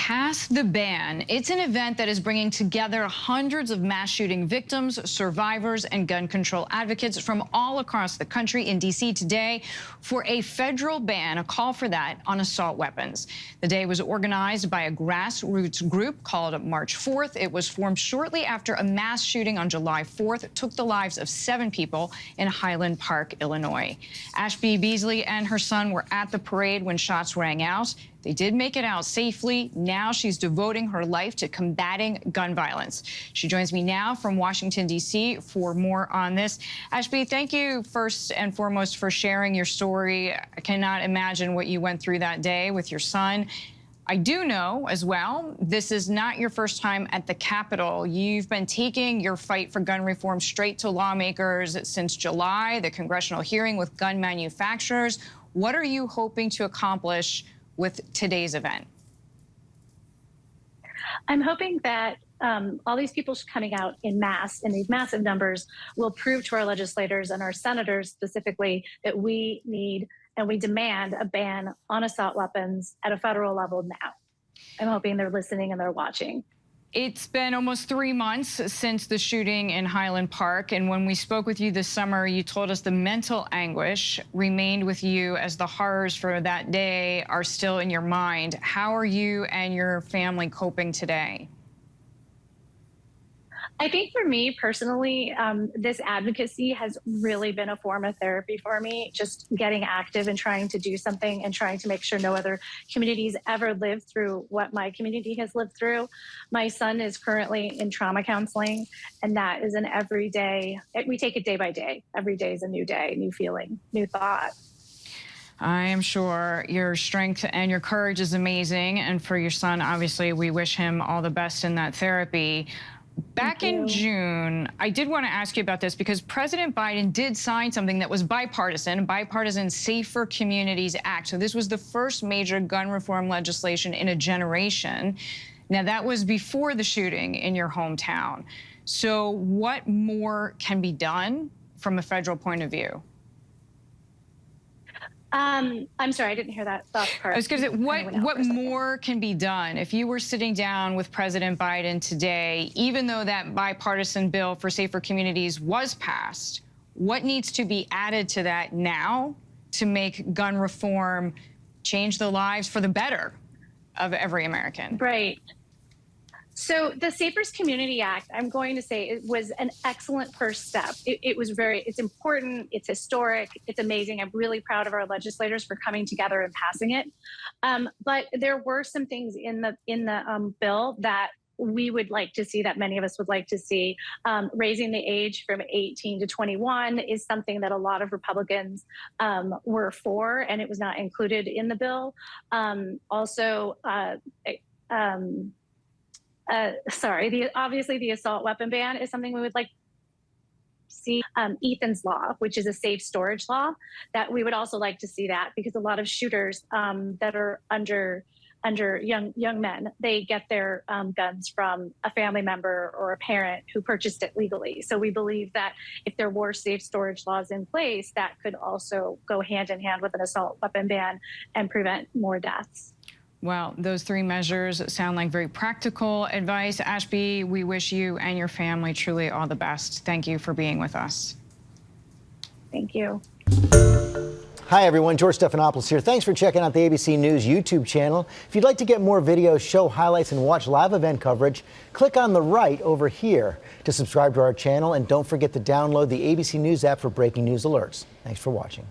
Pass the Ban. It's an event that is bringing together hundreds of mass shooting victims, survivors, and gun control advocates from all across the country in D.C. today for a federal ban, a call for that, on assault weapons. The day was organized by a grassroots group called March 4th. It was formed shortly after a mass shooting on July 4th took the lives of 7 people in Highland Park, Illinois. Ashbey Beasley and her son were at the parade when shots rang out. They did make it out safely. Now she's devoting her life to combating gun violence. She joins me now from Washington, D.C. for more on this. Ashbey, thank you first and foremost for sharing your story. I cannot imagine what you went through that day with your son. I do know as well, this is not your first time at the Capitol. You've been taking your fight for gun reform straight to lawmakers since July, the congressional hearing with gun manufacturers. What are you hoping to accomplish with today's event? I'm hoping that all these people coming out in mass, in these massive numbers, will prove to our legislators and our senators specifically that we need and we demand a ban on assault weapons at a federal level now. I'm hoping they're listening and they're watching. It's been almost 3 months since the shooting in Highland Park, and when we spoke with you this summer, you told us the mental anguish remained with you as the horrors for that day are still in your mind. How are you and your family coping today? I think for me personally, this advocacy has really been a form of therapy for me, just getting active and trying to do something and trying to make sure no other communities ever live through what my community has lived through. My son is currently in trauma counseling, and that is an everyday, we take it day by day. Every day is a new day, new feeling, new thought. I am sure your strength and your courage is amazing. And for your son, obviously, we wish him all the best in that therapy. Back in June, I did want to ask you about this because President Biden did sign something that was bipartisan Safer Communities Act. So this was the first major gun reform legislation in a generation. Now, that was before the shooting in your hometown. So what more can be done from a federal point of view? I'm sorry, I didn't hear that last part. I was going to say, what more can be done? If you were sitting down with President Biden today, even though that bipartisan bill for safer communities was passed, what needs to be added to that now to make gun reform change the lives for the better of every American? Right. So the Safer Community Act, I'm going to say, it was an excellent first step. It's important, it's historic, it's amazing. I'm really proud of our legislators for coming together and passing it. But there were some things in the bill that we would like to see, that many of us would like to see. Raising the age from 18 to 21 is something that a lot of Republicans were for, and it was not included in the bill. Obviously the assault weapon ban is something we would like to see. Ethan's law, which is a safe storage law, that we would also like to see that, because a lot of shooters that are under young men, they get their guns from a family member or a parent who purchased it legally. So we believe that if there were safe storage laws in place, that could also go hand in hand with an assault weapon ban and prevent more deaths. Well, those 3 measures sound like very practical advice. Ashbey, we wish you and your family truly all the best. Thank you for being with us. Thank you. Hi, everyone. George Stephanopoulos here. Thanks for checking out the ABC News YouTube channel. If you'd like to get more videos, show highlights, and watch live event coverage, click on the right over here to subscribe to our channel. And don't forget to download the ABC News app for breaking news alerts. Thanks for watching.